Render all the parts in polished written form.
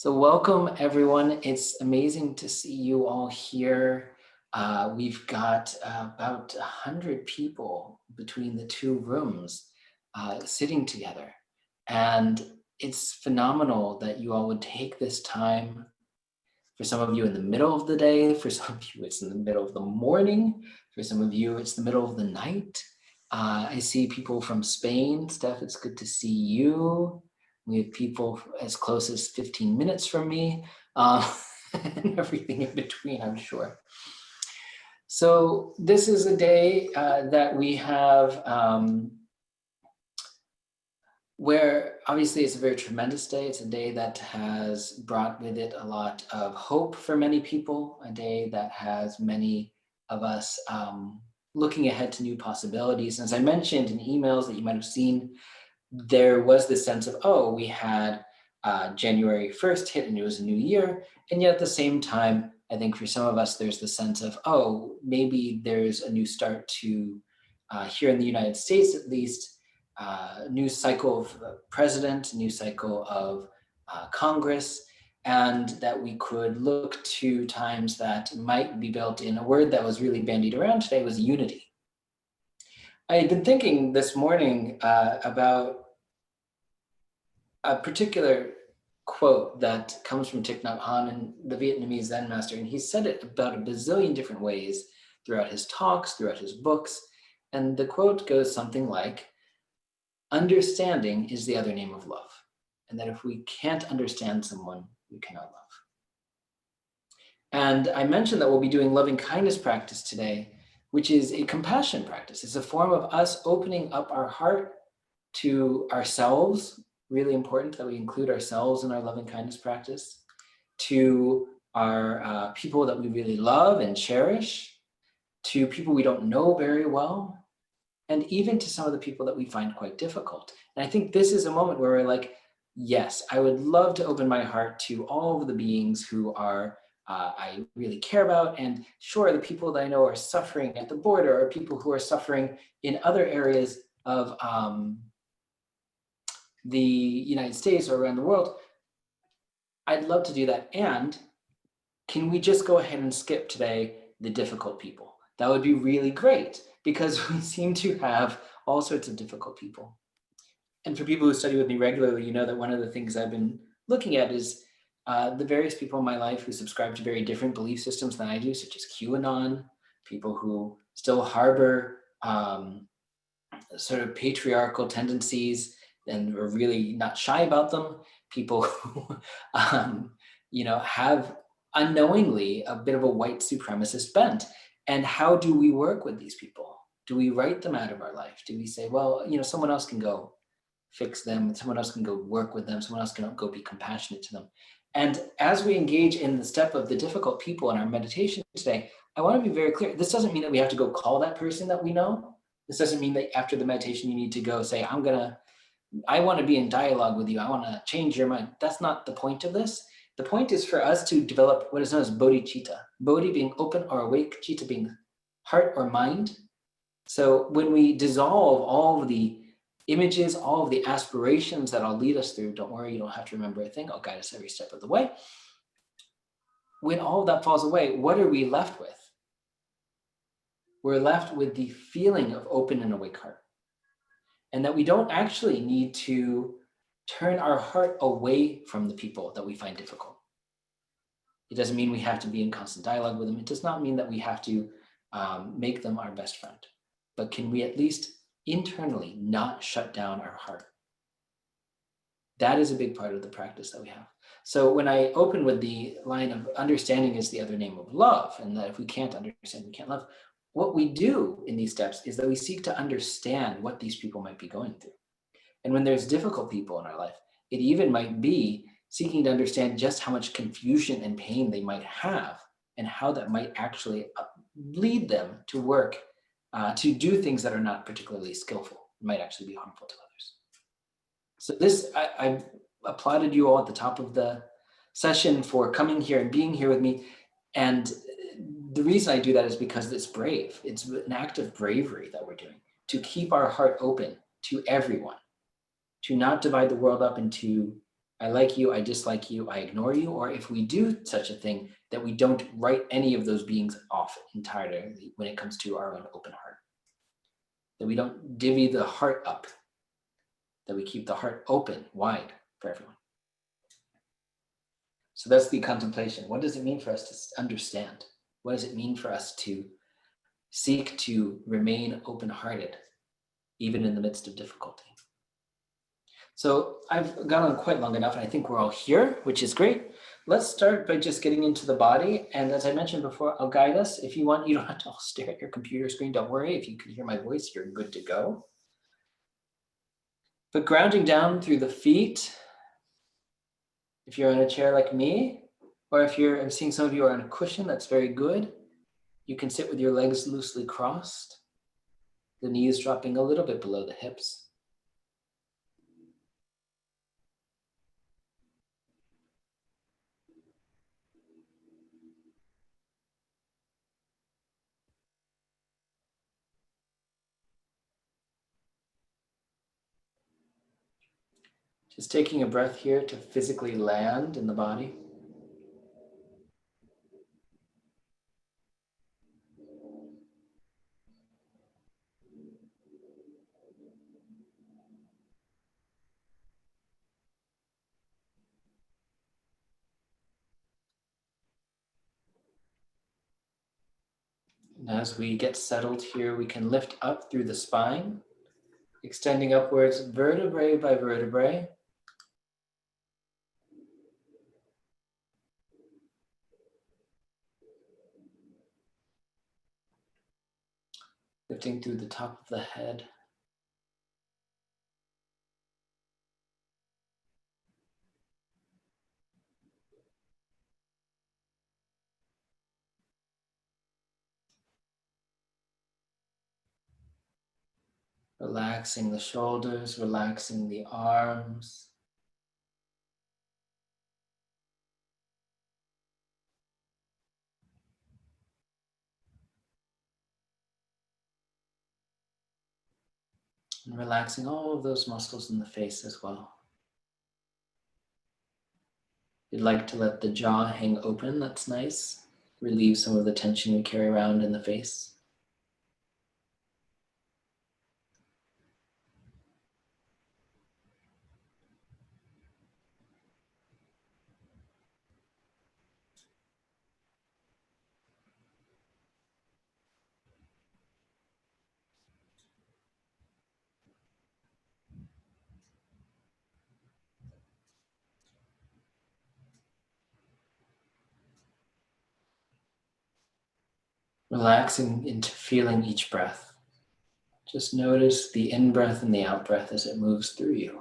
So welcome everyone. It's amazing to see you all here. We've got about 100 people between the two rooms sitting together. And it's phenomenal that you all would take this time. For some of you in the middle of the day, for some of you it's in the middle of the morning, for some of you it's the middle of the night. I see people from Spain. Steph, it's good to see you. We have people as close as 15 minutes from me, and everything in between, I'm sure. So this is a day that we have where obviously it's a very tremendous day. It's a day that has brought with it a lot of hope for many people, a day that has many of us looking ahead to new possibilities. As I mentioned in emails that you might have seen, there was this sense of, oh, we had January 1st hit and it was a new year. And yet at the same time, I think for some of us, there's the sense of, oh, maybe there's a new start to, here in the United States at least, new cycle of president, new cycle of Congress, and that we could look to times that might be built in. A word that was really bandied around today was unity. I had been thinking this morning about a particular quote that comes from Thich Nhat Hanh, and the Vietnamese Zen master, and he said it about a bazillion different ways throughout his talks, throughout his books, and the quote goes something like, understanding is the other name of love, and that if we can't understand someone, we cannot love. And I mentioned that we'll be doing loving kindness practice today, which is a compassion practice. It's a form of us opening up our heart to ourselves, really important that we include ourselves in our loving kindness practice, to our people that we really love and cherish, to people we don't know very well, and even to some of the people that we find quite difficult. And I think this is a moment where we're like, yes, I would love to open my heart to all of the beings who are I really care about. And sure, the people that I know are suffering at the border, or people who are suffering in other areas of the United States or around the world. I'd love to do that. And can we just go ahead and skip today the difficult people? That would be really great, because we seem to have all sorts of difficult people. And for people who study with me regularly, you know that one of the things I've been looking at is the various people in my life who subscribe to very different belief systems than I do, such as QAnon, people who still harbor sort of patriarchal tendencies and are really not shy about them, people who have unknowingly a bit of a white supremacist bent. And how do we work with these people? Do we write them out of our life? Do we say, well, someone else can go fix them, someone else can go work with them, someone else can go be compassionate to them? And as we engage in the step of the difficult people in our meditation today, I want to be very clear. This doesn't mean that we have to go call that person that we know. This doesn't mean that after the meditation you need to go say, I want to be in dialogue with you. I want to change your mind. That's not the point of this. The point is for us to develop what is known as bodhicitta. Bodhi being open or awake, citta being heart or mind. So when we dissolve all of the images, all of the aspirations that I'll lead us through, don't worry, you don't have to remember a thing. I'll guide us every step of the way. When all of that falls away, what are we left with? We're left with the feeling of open and awake heart. And that we don't actually need to turn our heart away from the people that we find difficult. It doesn't mean we have to be in constant dialogue with them. It does not mean that we have to make them our best friend. But can we at least internally not shut down our heart? That is a big part of the practice that we have. So when I open with the line of understanding is the other name of love, and that if we can't understand, we can't love, what we do in these steps is that we seek to understand what these people might be going through. And when there's difficult people in our life, it even might be seeking to understand just how much confusion and pain they might have, and how that might actually lead them to work, to do things that are not particularly skillful, might actually be harmful to others. So this, I applauded you all at the top of the session for coming here and being here with me. And the reason I do that is because it's brave. It's an act of bravery that we're doing, to keep our heart open to everyone, to not divide the world up into I like you, I dislike you, I ignore you, or if we do such a thing, that we don't write any of those beings off entirely when it comes to our own open heart. That we don't divvy the heart up, that we keep the heart open, wide for everyone. So that's the contemplation. What does it mean for us to understand? What does it mean for us to seek to remain open-hearted, even in the midst of difficulty? So I've gone on quite long enough, and I think we're all here, which is great. Let's start by just getting into the body. And as I mentioned before, I'll guide us. If you want, you don't have to all stare at your computer screen. Don't worry. If you can hear my voice, you're good to go. But grounding down through the feet, if you're in a chair like me, or if I'm seeing some of you are on a cushion, that's very good. You can sit with your legs loosely crossed, the knees dropping a little bit below the hips. Just taking a breath here to physically land in the body. And as we get settled here, we can lift up through the spine, extending upwards vertebrae by vertebrae. Lifting through the top of the head. Relaxing the shoulders, relaxing the arms. And relaxing all of those muscles in the face as well. If you'd like to let the jaw hang open, that's nice. Relieve some of the tension we carry around in the face. Relaxing into feeling each breath. Just notice the in-breath and the out-breath as it moves through you.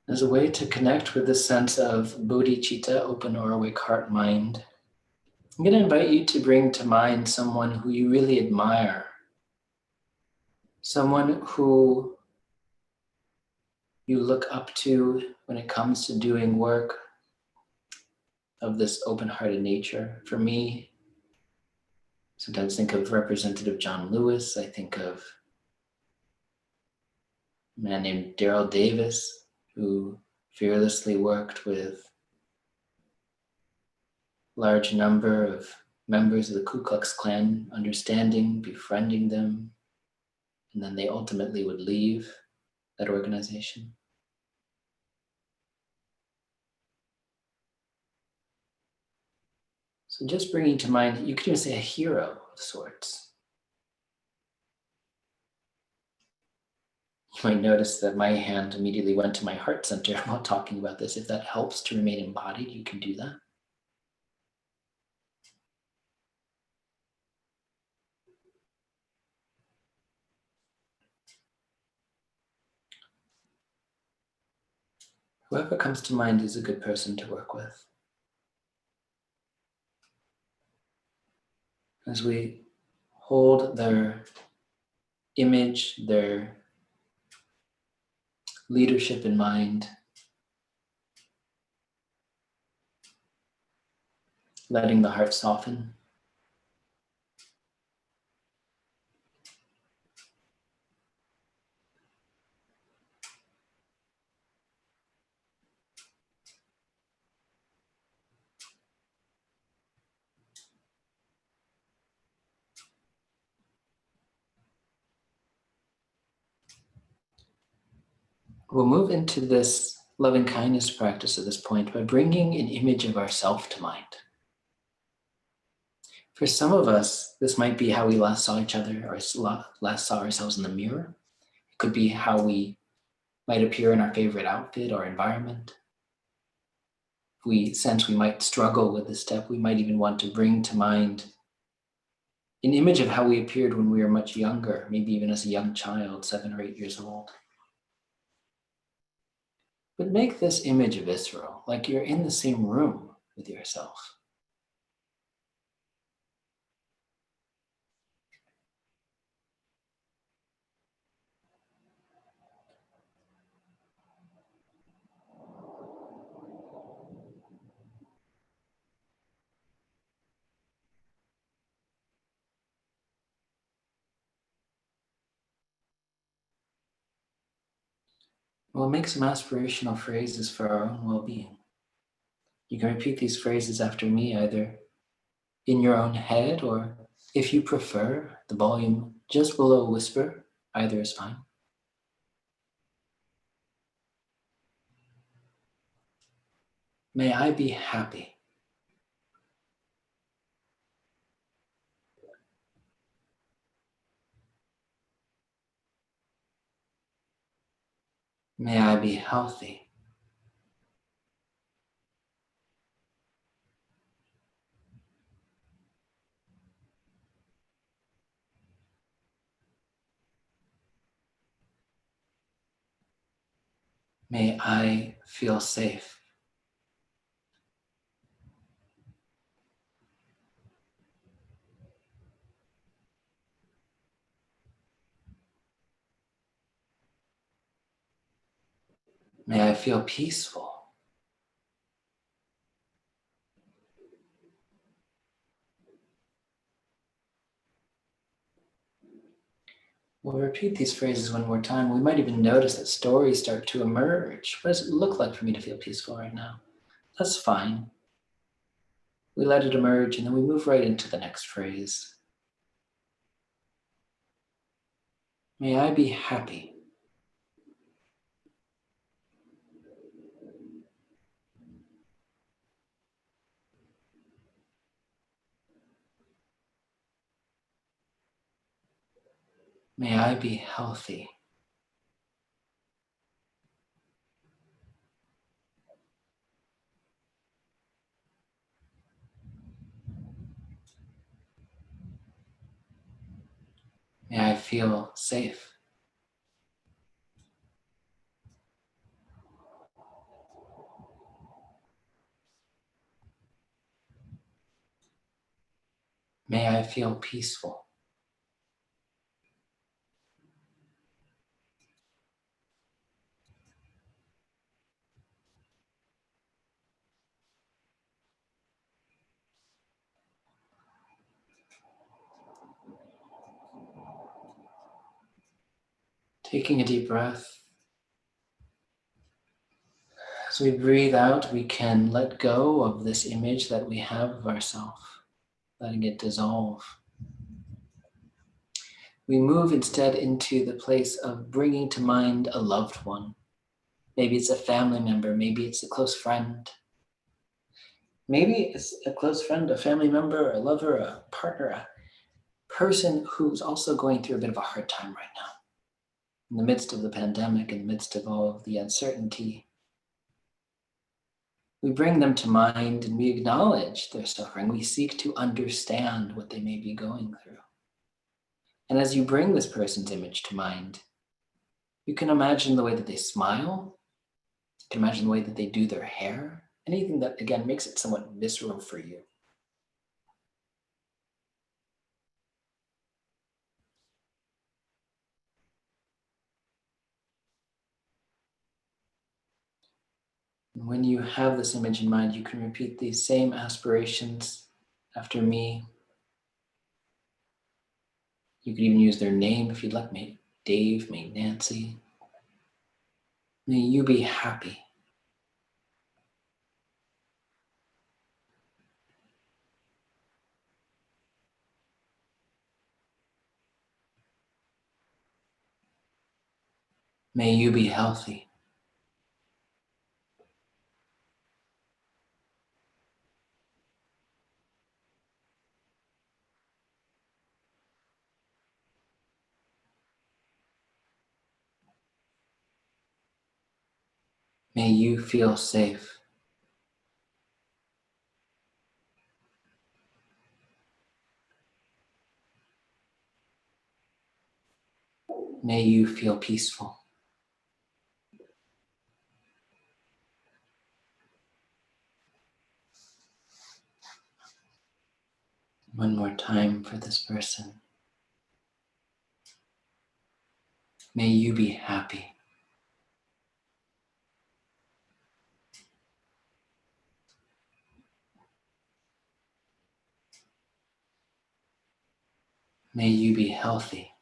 As a way to connect with this sense of bodhicitta, open or awake heart mind, I'm going to invite you to bring to mind someone who you really admire, someone who you look up to when it comes to doing work of this open-hearted nature. For me, sometimes think of Representative John Lewis. I think of a man named Daryl Davis. who fearlessly worked with large number of members of the Ku Klux Klan, understanding, befriending them, and then they ultimately would leave that organization. So just bringing to mind, you could even say a hero of sorts. You might notice that my hand immediately went to my heart center while talking about this. If that helps to remain embodied, you can do that. Whoever comes to mind is a good person to work with. As we hold their image, their leadership in mind, letting the heart soften. We'll move into this loving kindness practice at this point by bringing an image of ourself to mind. For some of us, this might be how we last saw each other or last saw ourselves in the mirror. It could be how we might appear in our favorite outfit or environment. If we sense we might struggle with this step, we might even want to bring to mind an image of how we appeared when we were much younger, maybe even as a young child, 7 or 8 years old. But make this image visceral, like you're in the same room with yourself. We'll make some aspirational phrases for our own well-being. You can repeat these phrases after me, either in your own head or, if you prefer, the volume just below whisper. Either is fine. May I be happy. May I be healthy. May I feel safe. May I feel peaceful. We'll repeat these phrases one more time. We might even notice that stories start to emerge. What does it look like for me to feel peaceful right now? That's fine. We let it emerge and then we move right into the next phrase. May I be happy. May I be healthy. May I feel safe. May I feel peaceful. Taking a deep breath, As we breathe out, we can let go of this image that we have of ourselves, letting it dissolve. We move instead into the place of bringing to mind a loved one. Maybe it's a family member, maybe it's a close friend. Maybe it's a close friend, a family member, a lover, a partner, a person who's also going through a bit of a hard time right now. In the midst of the pandemic, in the midst of all of the uncertainty, we bring them to mind and we acknowledge their suffering. We seek to understand what they may be going through. And as you bring this person's image to mind, you can imagine the way that they smile, you can imagine the way that they do their hair, anything that, again, makes it somewhat visceral for you. And when you have this image in mind, you can repeat these same aspirations after me. You could even use their name if you'd like. May Dave, may Nancy. May you be happy. May you be healthy. May you feel safe. May you feel peaceful. One more time for this person. May you be happy. May you be healthy.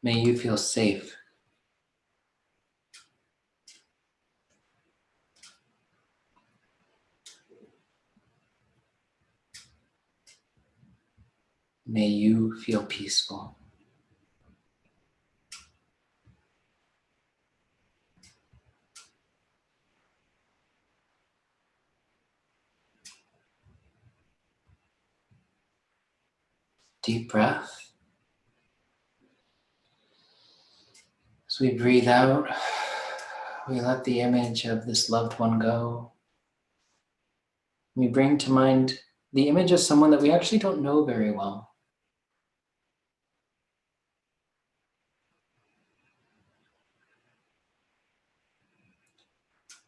May you feel safe. May you feel peaceful. Deep breath. As we breathe out, we let the image of this loved one go. We bring to mind the image of someone that we actually don't know very well.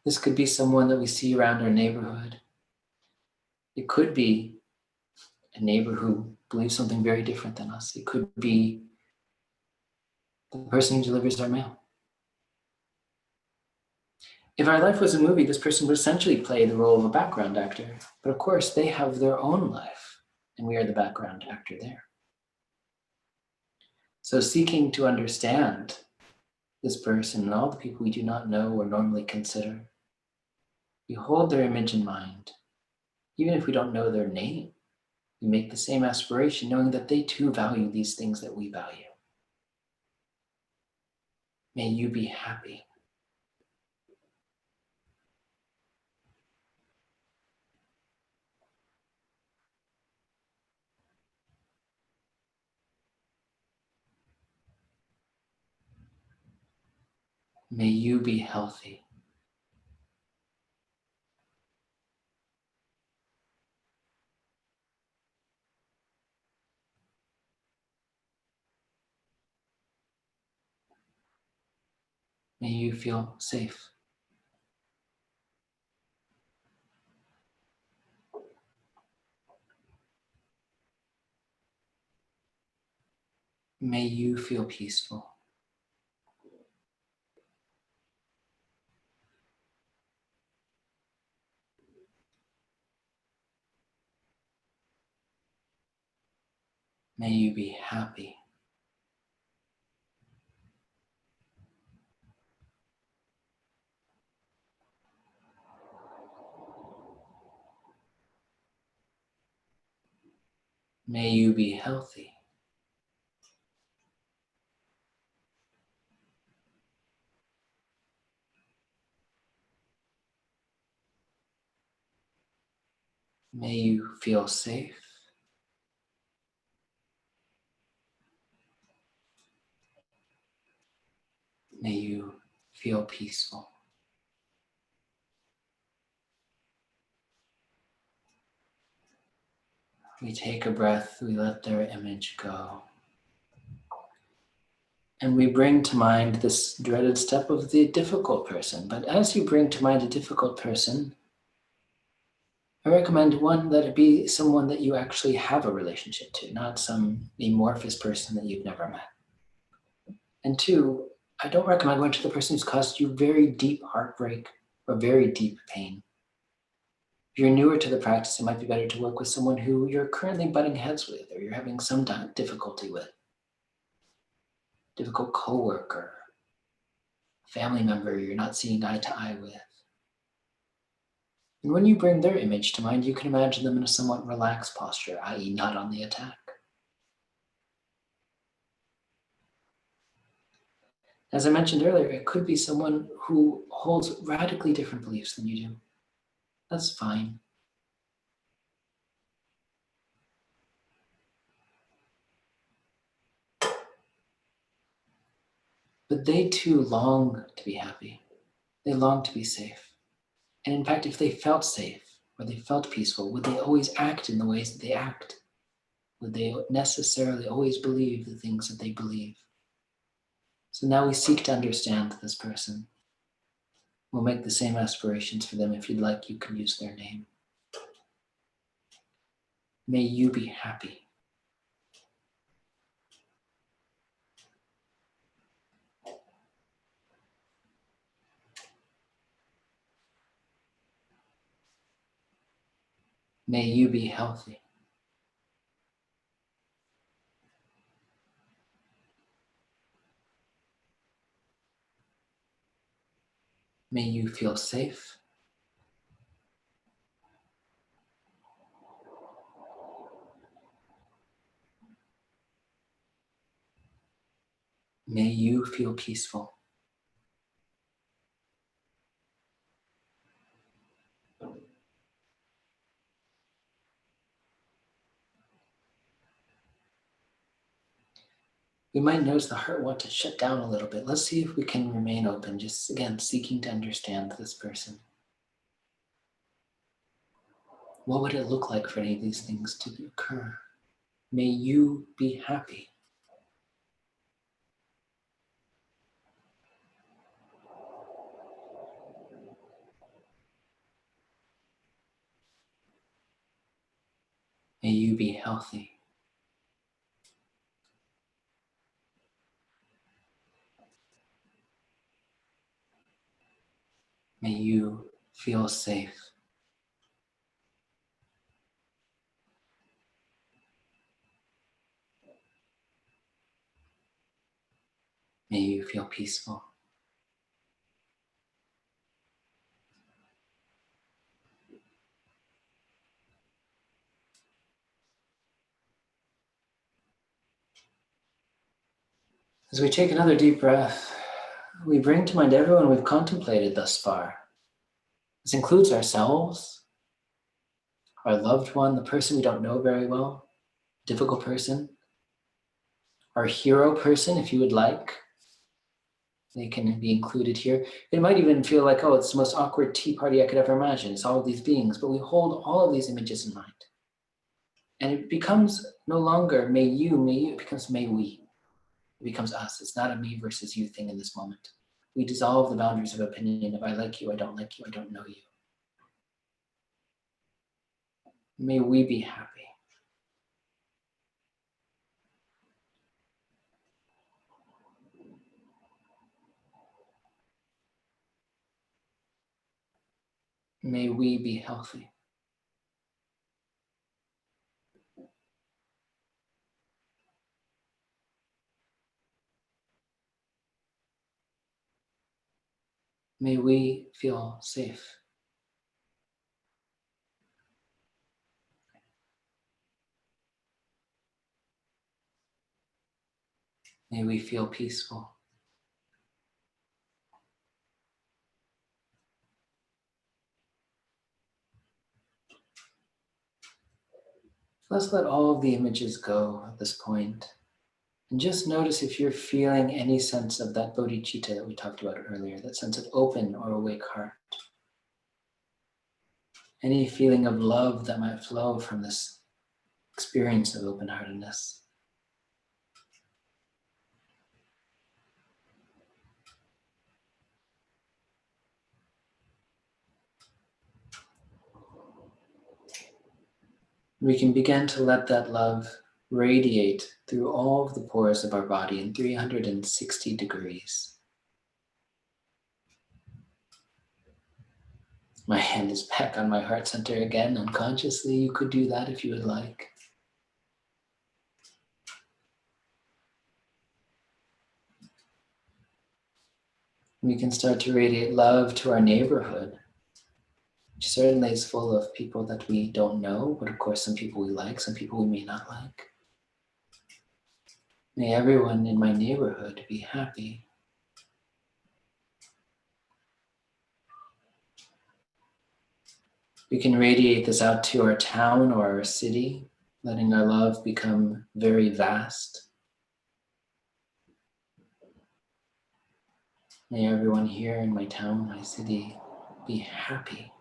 This could be someone that we see around our neighborhood. It could be a neighbor who believes something very different than us. It could be the person who delivers our mail. If our life was a movie, this person would essentially play the role of a background actor. But of course, they have their own life, and we are the background actor there. So seeking to understand this person and all the people we do not know or normally consider, we hold their image in mind. Even if we don't know their name, we make the same aspiration, knowing that they too value these things that we value. May you be happy. May you be healthy. May you feel safe. May you feel peaceful. May you be happy. May you be healthy. May you feel safe. May you feel peaceful. We take a breath, we let their image go. And we bring to mind this dreaded step of the difficult person. But as you bring to mind a difficult person, I recommend one, that it be someone that you actually have a relationship to, not some amorphous person that you've never met. And two, I don't recommend going to the person who's caused you very deep heartbreak or very deep pain. If you're newer to the practice, it might be better to work with someone who you're currently butting heads with, or you're having some difficulty with. Difficult coworker, family member you're not seeing eye to eye with. And when you bring their image to mind, you can imagine them in a somewhat relaxed posture, i.e. not on the attack. As I mentioned earlier, it could be someone who holds radically different beliefs than you do. That's fine. But they too long to be happy. They long to be safe. And in fact, if they felt safe or they felt peaceful, would they always act in the ways that they act? Would they necessarily always believe the things that they believe? So now we seek to understand this person. We'll make the same aspirations for them. If you'd like, you can use their name. May you be happy. May you be healthy. May you feel safe. May you feel peaceful. We might notice the heart want to shut down a little bit. Let's see if we can remain open, just again, seeking to understand this person. What would it look like for any of these things to occur? May you be happy. May you be healthy. May you feel safe. May you feel peaceful. As we take another deep breath, we bring to mind everyone we've contemplated thus far. This includes ourselves, our loved one, the person we don't know very well, difficult person, our hero person, if you would like. They can be included here. It might even feel like, oh, it's the most awkward tea party I could ever imagine. It's all of these beings, but we hold all of these images in mind. And it becomes no longer may you, it becomes may we. It becomes us. It's not a me versus you thing in this moment. We dissolve the boundaries of opinion of I like you, I don't like you, I don't know you. May we be happy. May we be healthy. May we feel safe. May we feel peaceful. Let's let all of the images go at this point. And just notice if you're feeling any sense of that bodhicitta that we talked about earlier, that sense of open or awake heart. Any feeling of love that might flow from this experience of open-heartedness. We can begin to let that love radiate through all of the pores of our body in 360 degrees. My hand is back on my heart center again. Unconsciously, you could do that if you would like. We can start to radiate love to our neighborhood, which certainly is full of people that we don't know, but of course some people we like, some people we may not like. May everyone in my neighborhood be happy. We can radiate this out to our town or our city, letting our love become very vast. May everyone here in my town, my city, be happy.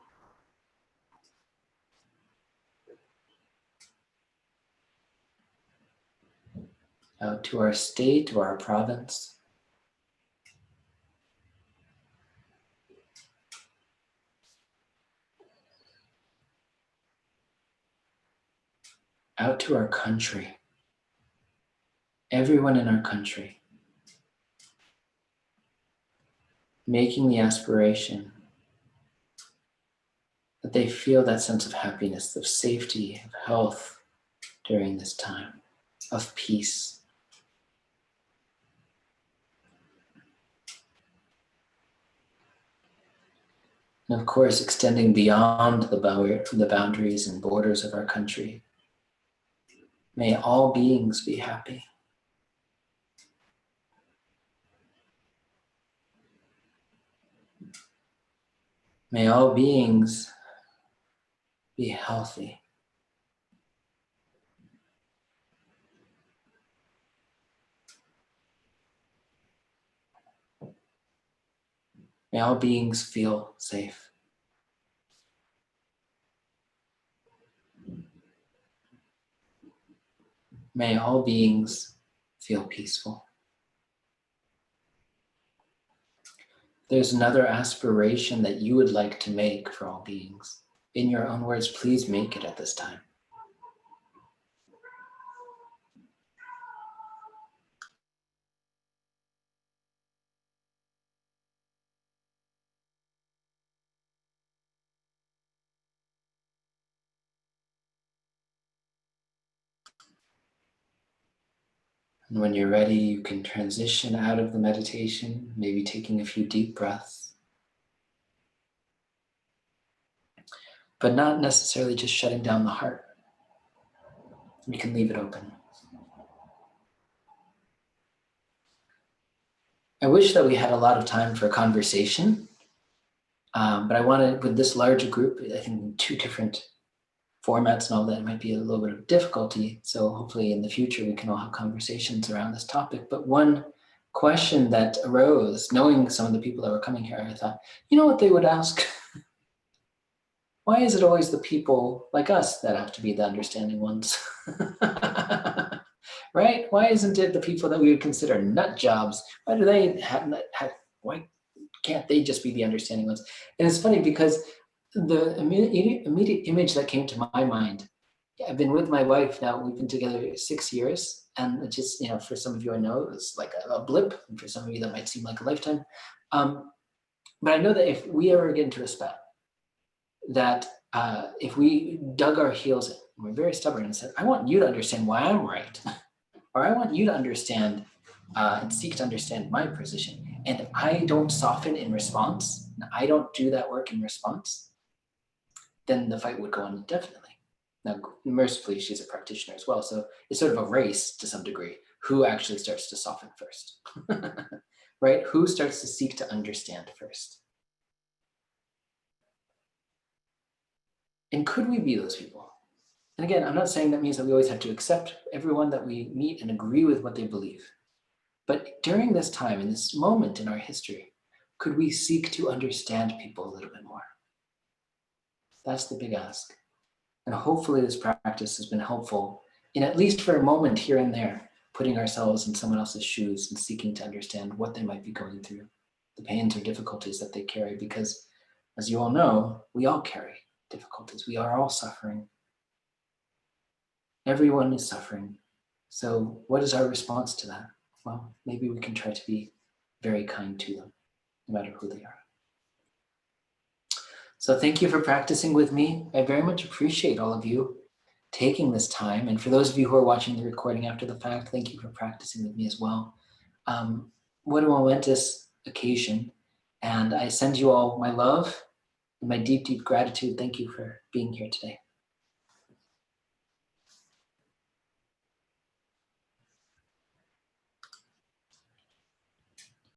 Out to our state or our province. Out to our country. Everyone in our country. Making the aspiration that they feel that sense of happiness, of safety, of health during this time, of peace. And of course, extending beyond the boundaries and borders of our country. May all beings be happy. May all beings be healthy. May all beings feel safe. May all beings feel peaceful. There's another aspiration that you would like to make for all beings. In your own words, please make it at this time. And when you're ready, you can transition out of the meditation, maybe taking a few deep breaths, but not necessarily just shutting down the heart. We can leave it open. I wish that we had a lot of time for conversation, but I wanted, with this larger group, I think 2 different formats and all that, it might be a little bit of difficulty. So hopefully in the future we can all have conversations around this topic. But one question that arose, knowing some of the people that were coming here, I thought, you know what they would ask? Why is it always the people like us that have to be the understanding ones? Right? Why isn't it the people that we would consider nut jobs? Why do they why can't they just be the understanding ones? And it's funny because the immediate image that came to my mind, I've been with my wife now, we've been together 6 years, and it just, for some of you I know, it's like a blip, and for some of you that might seem like a lifetime. But I know that if we ever get into a spat, that if we dug our heels in, we're very stubborn and said, I want you to understand why I'm right, or I want you to understand and seek to understand my position, and I don't soften in response, and I don't do that work in response, then the fight would go on indefinitely. Now, mercifully, she's a practitioner as well, so it's sort of a race to some degree. Who actually starts to soften first, right? Who starts to seek to understand first? And could we be those people? And again, I'm not saying that means that we always have to accept everyone that we meet and agree with what they believe. But during this time, in this moment in our history, could we seek to understand people a little bit more? That's the big ask. And hopefully this practice has been helpful in, at least for a moment here and there, putting ourselves in someone else's shoes and seeking to understand what they might be going through, the pains or difficulties that they carry. Because as you all know, we all carry difficulties. We are all suffering. Everyone is suffering. So what is our response to that? Well, maybe we can try to be very kind to them, no matter who they are. So thank you for practicing with me. I very much appreciate all of you taking this time. And for those of you who are watching the recording after the fact, thank you for practicing with me as well. What a momentous occasion. And I send you all my love and my deep, deep gratitude. Thank you for being here today.